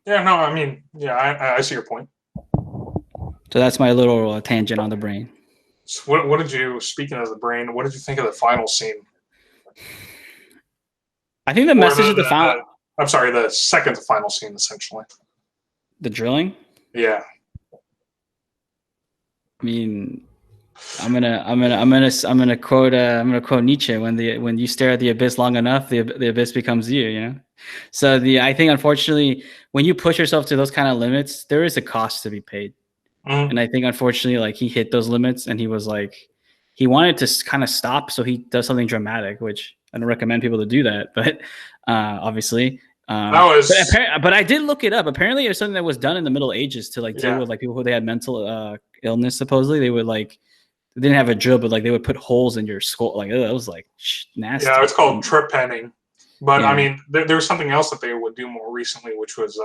Yeah, no, I mean, yeah, I see your point. So that's my little tangent on the brain. So what did you, speaking of the brain, what did you think of the final scene? I think the message of the final. I'm sorry, the second to final scene, essentially. The drilling? Yeah. I mean, I'm gonna quote Nietzsche, when you stare at the abyss long enough, the abyss becomes you, So I think unfortunately, when you push yourself to those kind of limits, there is a cost to be paid. And I think unfortunately, like he hit those limits, and he was like, he wanted to kind of stop, so he does something dramatic, which I don't recommend people to do that, but obviously. But I did look it up. Apparently, it was something that was done in the Middle Ages to like deal with like people who they had mental illness. Supposedly, they would they didn't have a drill, but like they would put holes in your skull. Like that was like nasty. Yeah, it's called trepanning. But I mean, there was something else that they would do more recently, which was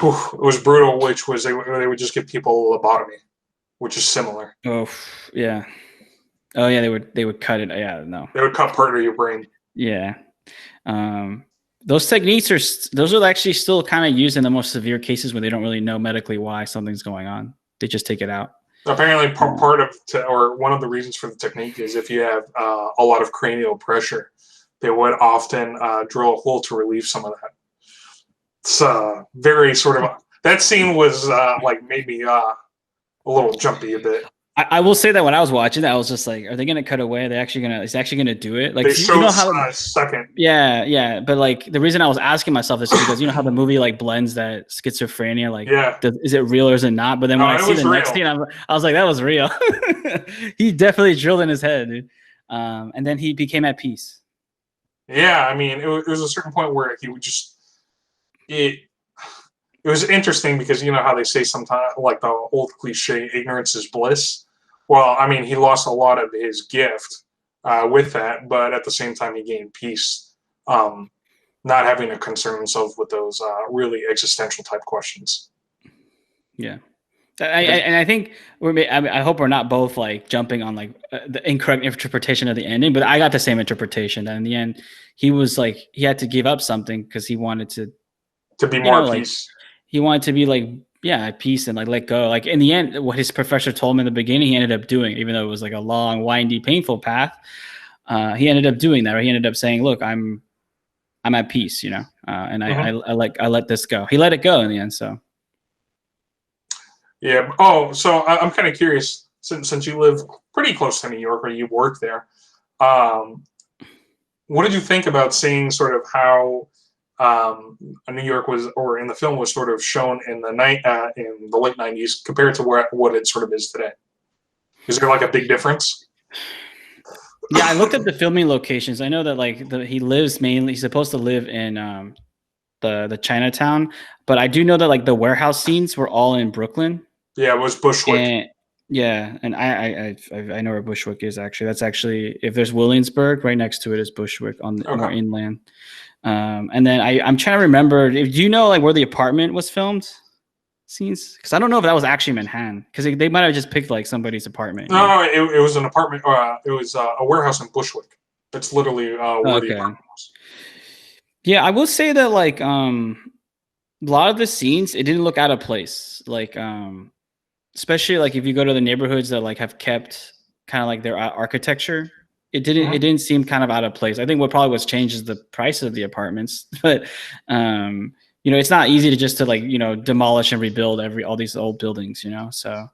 it was brutal. Which was they would just give people a lobotomy, which is similar. Oh yeah. Oh yeah, they would cut it. Yeah, no. They would cut part of your brain. Yeah. Those techniques are actually still kind of used in the most severe cases when they don't really know medically why something's going on. They just take it out. Apparently, one of the reasons for the technique is if you have a lot of cranial pressure, they would often drill a hole to relieve some of that. It's very sort of that scene was made me a little jumpy a bit. I will say that when I was watching that, I was just like, are they going to cut away? It's actually going to do it? Like, they showed a second. Yeah. But like, the reason I was asking myself this is because how the movie like blends that schizophrenia, like, is it real or is it not? But then when I see the next scene, I was like, that was real. He definitely drilled in his head, dude. And then he became at peace. Yeah. I mean, it was a certain point where he would just, it was interesting because how they say sometimes, like the old cliche, ignorance is bliss. Well, I mean, he lost a lot of his gift with that, but at the same time, he gained peace, not having to concern himself with those really existential type questions. Yeah. I think I hope we're not both like jumping on like the incorrect interpretation of the ending, but I got the same interpretation that in the end, he was like, he had to give up something because he wanted to be more at peace. He wanted to be like, at peace and like let go. Like in the end, what his professor told him in the beginning, he ended up doing, even though it was like a long, windy, painful path. He ended up doing that, or he ended up saying, "Look, I'm at peace," and I let this go. He let it go in the end. So. Yeah. Oh, so I'm kind of curious, since you live pretty close to New York, or you work there. What did you think about seeing sort of how? New York was, or in the film, was sort of shown in the in the late 90s compared to what it sort of is today? Is there like a big difference? Yeah, I looked at the filming locations. I know that like he's supposed to live in the Chinatown, but I do know that like the warehouse scenes were all in Brooklyn. Yeah, it was Bushwick. And I know where Bushwick is actually. That's actually, if there's Williamsburg, right next to it is Bushwick on the more inland. And then I'm trying to remember. Do you know like where the apartment was filmed? Scenes, because I don't know if that was actually Manhattan, because they might have just picked like somebody's apartment. No, it was an apartment. It was a warehouse in Bushwick. It's literally where the apartment was. Yeah, I will say that like lot of the scenes, it didn't look out of place. Like, especially like if you go to the neighborhoods that like have kept kind of like their architecture, it didn't seem kind of out of place. I think what probably was changed is the price of the apartments, but it's not easy to just to like demolish and rebuild all these old buildings, So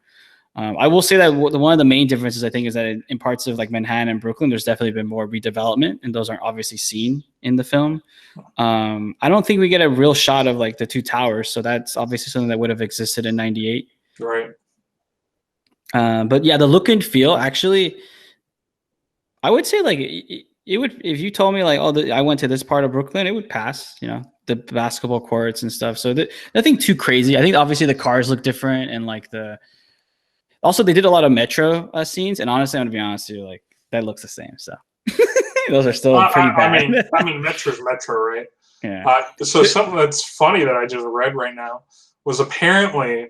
I will say that one of the main differences I think is that in parts of like Manhattan and Brooklyn, there's definitely been more redevelopment, and those aren't obviously seen in the film. I don't think we get a real shot of like the two towers, so that's obviously something that would have existed in '98. Right. But yeah, the look and feel actually, I would say like it would, if you told me like, I went to this part of Brooklyn, it would pass, the basketball courts and stuff. So nothing too crazy. I think obviously the cars look different, and like also they did a lot of metro scenes, and honestly, I'm gonna be honest with you, like that looks the same. So those are still pretty bad. I mean, Metro's Metro, right? Yeah. So something that's funny that I just read right now was apparently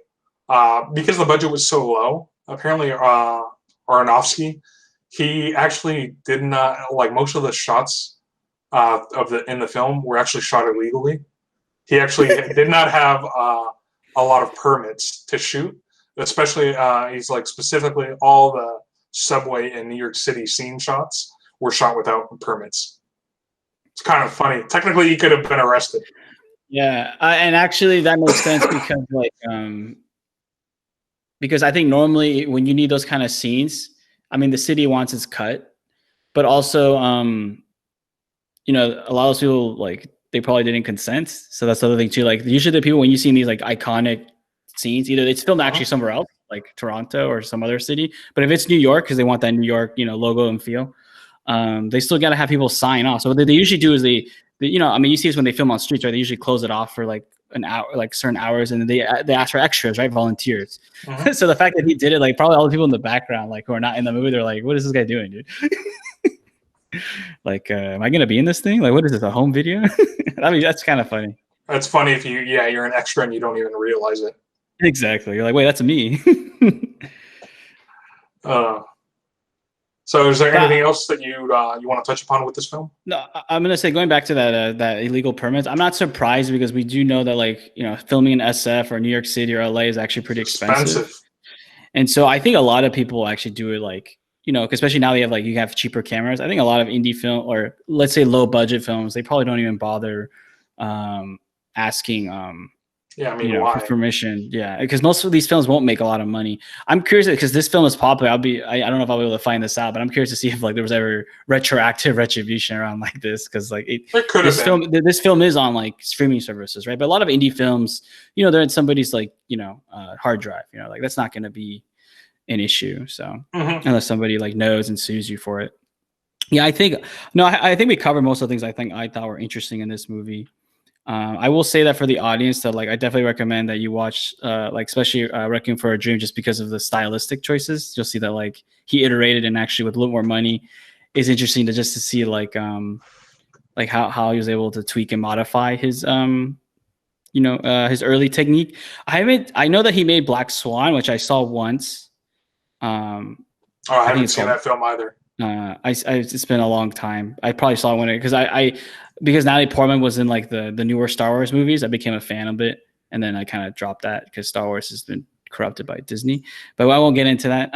because the budget was so low, apparently Aronofsky, he actually did not, like, most of the shots in the film were actually shot illegally. He actually did not have a lot of permits to shoot, especially he's like specifically all the subway in New York City scene shots were shot without permits. It's kind of funny. Technically, he could have been arrested. Yeah, and actually that makes sense because like because I think normally when you need those kind of scenes, I mean the city wants its cut, but also a lot of those people like they probably didn't consent, so that's the other thing too. Like usually the people when you see these like iconic scenes, either it's filmed actually somewhere else, like Toronto or some other city, but if it's New York because they want that New York logo and feel, they still got to have people sign off. So what they usually do is they you see this when they film on streets, right? They usually close it off for like an hour, like certain hours, and then they ask for extras, right? Volunteers. Mm-hmm. So the fact that he did it, like probably all the people in the background, like who are not in the movie, they're like, "What is this guy doing, dude?" Like, am I gonna be in this thing? Like, what is this, a home video? I mean, that's kind of funny. That's funny if you're an extra and you don't even realize it. Exactly. You're like, wait, that's me. So is there anything else that you want to touch upon with this film? No, I'm going to say, going back to that illegal permits, I'm not surprised because we do know that like, filming in SF or New York City or LA is actually pretty expensive. And so I think a lot of people actually do it like, especially now you have cheaper cameras. I think a lot of indie film, or let's say low budget films, they probably don't even bother asking for permission. Yeah, because most of these films won't make a lot of money. I'm curious because this film is popular. I don't know if I'll be able to find this out, but I'm curious to see if like there was ever retroactive retribution around like this, because like this film is on like streaming services, right? But a lot of indie films, they're in somebody's like hard drive. Like that's not going to be an issue. So unless somebody like knows and sues you for it. Yeah, I think we covered most of the things I thought were interesting in this movie. I will say that for the audience that like I definitely recommend that you watch especially Requiem for a Dream, just because of the stylistic choices. You'll see that like he iterated, and actually with a little more money is interesting to see like how he was able to tweak and modify his his early technique. I know that he made Black Swan, which I saw once. I haven't seen that film either. It's been a long time. I probably saw it because Natalie Portman was in like the newer Star Wars movies. I became a fan of it, and then I kind of dropped that because Star Wars has been corrupted by Disney. But I won't get into that.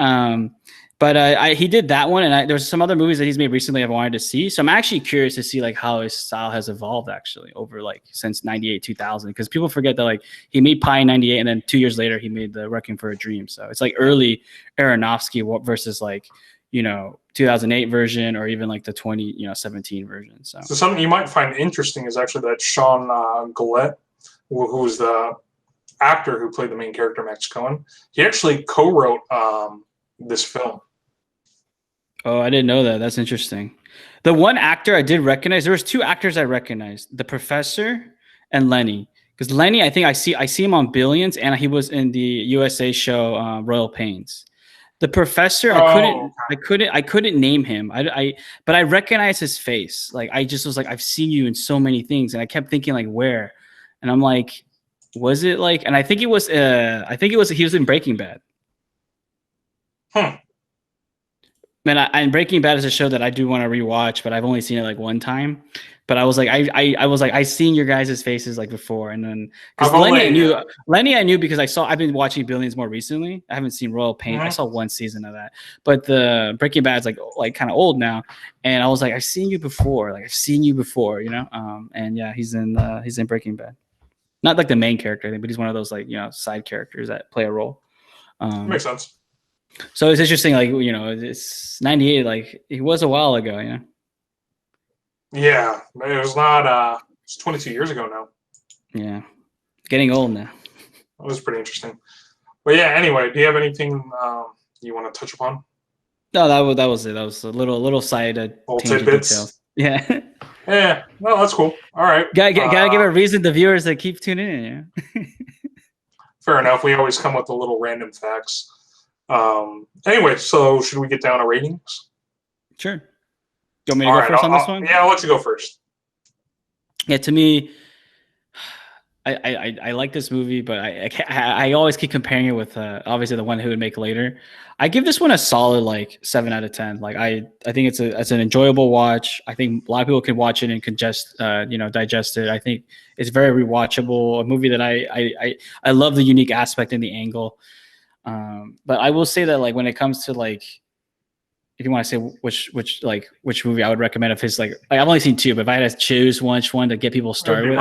But he did that one, and there's some other movies that he's made recently I've wanted to see. So I'm actually curious to see like how his style has evolved actually over like since 98, 2000, because people forget that like he made Pi in 98, and then 2 years later he made the Requiem for a Dream. So it's like early Aronofsky versus like 2008 version, or even like the 2017 version. So something you might find interesting is actually that Sean Gillette, who's the actor who played the main character Max Cohen, he actually co-wrote this film. Oh, I didn't know that. That's interesting. The one actor I did recognize, there was two actors I recognized: the Professor and Lenny. Because Lenny, I think I see him on Billions, and he was in the USA show Royal Pains. The Professor, I couldn't name him. But I recognize his face. Like I just was like, I've seen you in so many things, and I kept thinking like where, and I'm like, was it like? And I think it was he was in Breaking Bad. Man, and Breaking Bad is a show that I do want to rewatch, but I've only seen it like one time. But I was like, I was like, I seen your guys' faces like before, and then because Lenny I knew because I've been watching Billions more recently. I haven't seen Royal Pain. I saw one season of that, but the Breaking Bad's like kind of old now, and I was like, I've seen you before, you know. And yeah, he's in Breaking Bad, not like the main character, I think, but he's one of those like side characters that play a role. Makes sense. So it's interesting, like, it's 98, like it was a while ago, Yeah, it was not. It's 22 years ago now. Yeah, getting old now. That was pretty interesting. But yeah, anyway, do you have anything you want to touch upon? No, that was it. That was a little side tidbits. Details. Yeah. Yeah. No, that's cool. All right. Gotta give a reason to viewers to keep tuning in. Yeah. Fair enough. We always come with the little random facts. Anyway, so should we get down to ratings? Sure. You want me to go first on this one? Yeah, I'll let you go first. Yeah, to me, I like this movie, but I always keep comparing it with obviously the one who would make later. I give this one a solid like 7 out of 10. Like I think it's an enjoyable watch. I think a lot of people can watch it and can just digest it. I think it's very rewatchable. A movie that I love the unique aspect and the angle. But I will say that like when it comes to like, if you want to say which movie I would recommend of his, like I've only seen 2, but if I had to choose one to get people started with,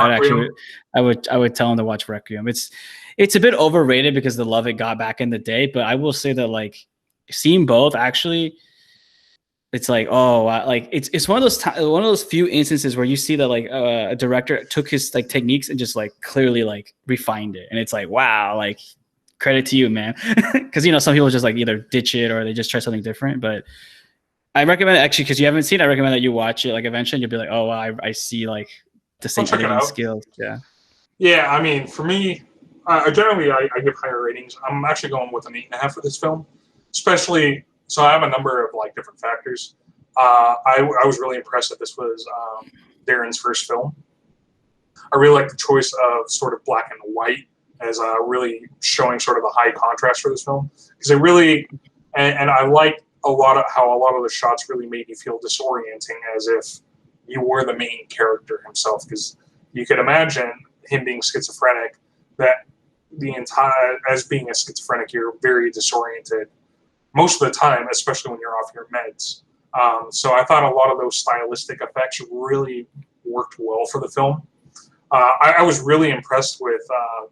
I would tell them to watch Requiem. It's a bit overrated because the love it got back in the day, but I will say that like seeing both actually, it's like it's one of those few instances where you see that like a director took his like techniques and just like clearly like refined it, and it's like wow, like credit to you, man. Because some people just like either ditch it or they just try something different. But I recommend it actually, because you haven't seen it, I recommend that you watch it. Like eventually you'll be like, oh wow, I see like the same editing skills. Yeah, I mean, for me, generally I give higher ratings. I'm actually going with an 8.5 for this film, especially. So I have a number of like different factors. I was really impressed that this was Darren's first film. I really like the choice of sort of black and white as really showing sort of a high contrast for this film, because it really, and I like a lot of how a lot of the shots really made you feel disorienting, as if you were the main character himself, because you could imagine him being schizophrenic, that the entire, as being a schizophrenic, you're very disoriented most of the time, especially when you're off your meds. So I thought a lot of those stylistic effects really worked well for the film. I was really impressed with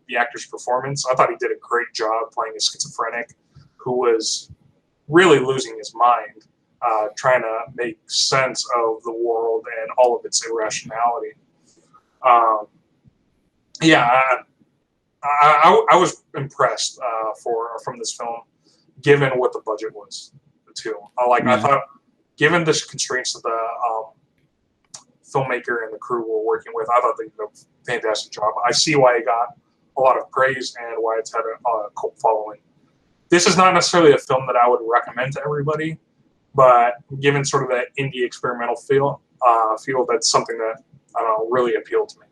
the actor's performance. I thought he did a great job playing a schizophrenic who was really losing his mind, trying to make sense of the world and all of its irrationality. I was impressed from this film, given what the budget was, too. I thought, given the constraints that the filmmaker and the crew were working with, I thought they did a fantastic job. I see why it got a lot of praise and why it's had a cult following. This is not necessarily a film that I would recommend to everybody, but given sort of that indie experimental feel, that's something that really appealed to me.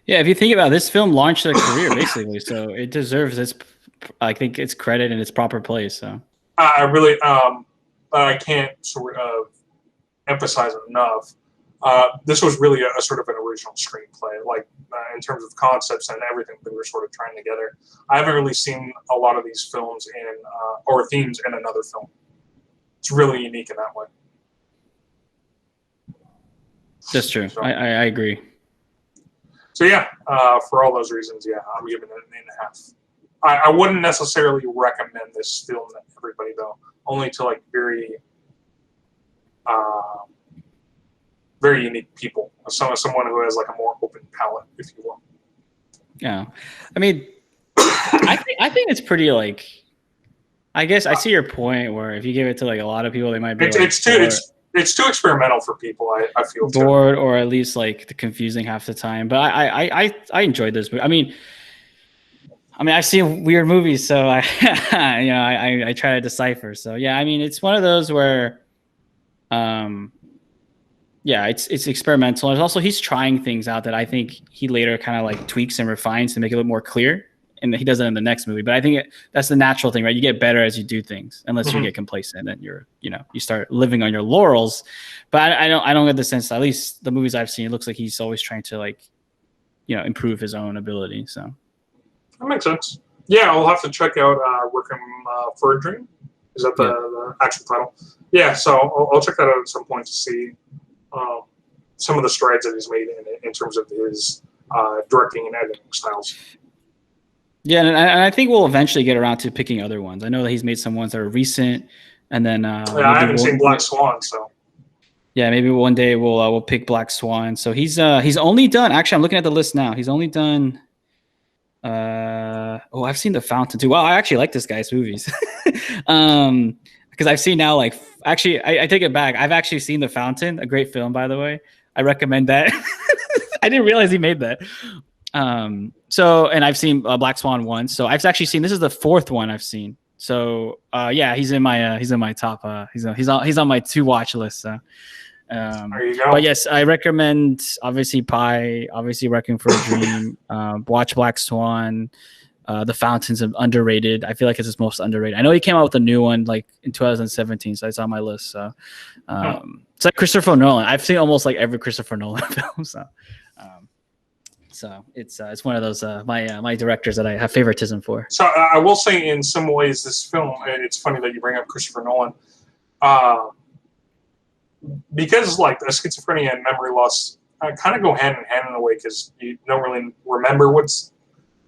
Yeah, if you think about it, this film launched a career basically, so it deserves I think its credit in its proper place. So I really, I can't sort of emphasize it enough. This was really a sort of an original screenplay, in terms of concepts and everything that we were sort of trying together. I haven't really seen a lot of these films or themes in another film. It's really unique in that way. That's true. So, I agree. So yeah, for all those reasons, yeah, I'm giving it an 8.5. I wouldn't necessarily recommend this film to everybody, though, only to very very unique people, someone who has a more open palette, if you will. Yeah, I mean, I think it's pretty I guess I see your point where if you give it to a lot of people, they might be it's too experimental for people. I feel bored or at least the confusing half the time. But I enjoyed this movie. I mean, I've seen weird movies, so I try to decipher. So yeah, I mean, it's one of those where, it's experimental. And also he's trying things out that I think he later kind of tweaks and refines to make it a little more clear. and he does it in the next movie. But I think that's the natural thing, right? You get better as you do things, unless you get complacent and you start living on your laurels. But I don't get the sense, at least the movies I've seen, it looks like he's always trying to like, improve his own ability. So that makes sense. Yeah, I'll have to check out Requiem for a Dream. Is that the actual title? Yeah, so I'll check that out at some point to see some of the strides that he's made in terms of his directing and editing styles. Yeah, and I think we'll eventually get around to picking other ones. I know that he's made some ones that are recent, and then I haven't seen Black Swan, so yeah, maybe one day we'll pick Black Swan. So he's only done. Actually, I'm looking at the list now. He's only done. I've seen The Fountain too. Wow, I actually like this guy's movies. Because I've seen now, like, actually, I take it back. I've actually seen The Fountain, a great film, by the way. I recommend that. I didn't realize he made that. And I've seen Black Swan once. So I've actually seen, this is the fourth one I've seen. So he's in my top. He's on my to watch list. So. There you go. But yes, I recommend obviously Pi, obviously Requiem for a Dream, watch Black Swan. The Fountain's underrated. I feel like it's his most underrated. I know he came out with a new one like in 2017, so it's on my list. So it's like Christopher Nolan. I've seen almost like every Christopher Nolan film. So it's one of those my directors that I have favoritism for. So I will say, in some ways, this film. It's funny that you bring up Christopher Nolan. Because like schizophrenia and memory loss kind of go hand in hand in a way, because you don't really remember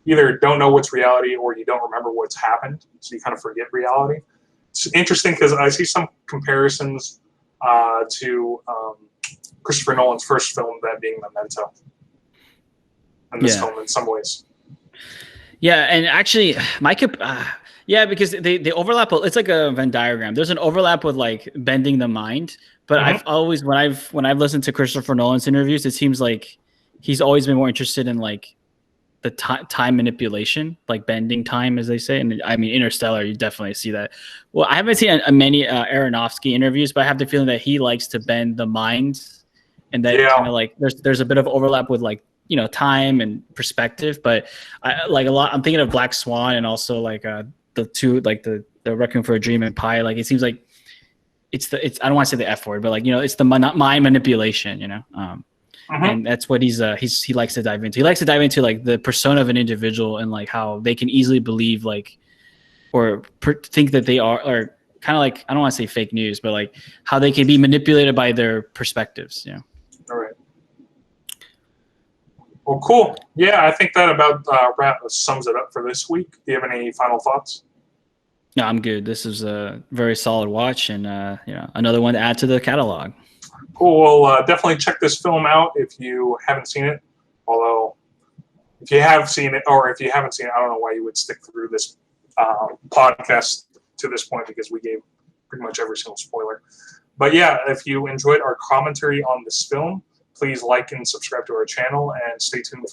either don't know what's reality or you don't remember what's happened, so you kind of forget reality. It's interesting because I see some comparisons to Christopher Nolan's first film, that being Memento, and this film in some ways. Yeah, and actually, because they overlap. It's like a Venn diagram. There's an overlap with like bending the mind. But I've always, when I've listened to Christopher Nolan's interviews, it seems like he's always been more interested in like the time manipulation, like bending time, as they say. And I mean, Interstellar, you definitely see that. Well, I haven't seen many Aronofsky interviews, but I have the feeling that he likes to bend the mind, and that kind of like there's a bit of overlap with like time and perspective. But I'm thinking of Black Swan and also like the two, like the Requiem for a Dream and Pi. Like it seems like it's I don't want to say the F word, but like it's the mind manipulation, and that's what he likes to dive into. He likes to dive into like the persona of an individual and like how they can easily believe like or think that they are, or kind of like, I don't want to say fake news, but like how they can be manipulated by their perspectives. All right. Well, cool. Yeah, I think that about sums it up for this week. Do you have any final thoughts? No, I'm good. This is a very solid watch, and another one to add to the catalog. Cool. Well, definitely check this film out if you haven't seen it. Although, if you have seen it, or if you haven't seen it, I don't know why you would stick through this podcast to this point, because we gave pretty much every single spoiler. But yeah, if you enjoyed our commentary on this film, please like and subscribe to our channel, and stay tuned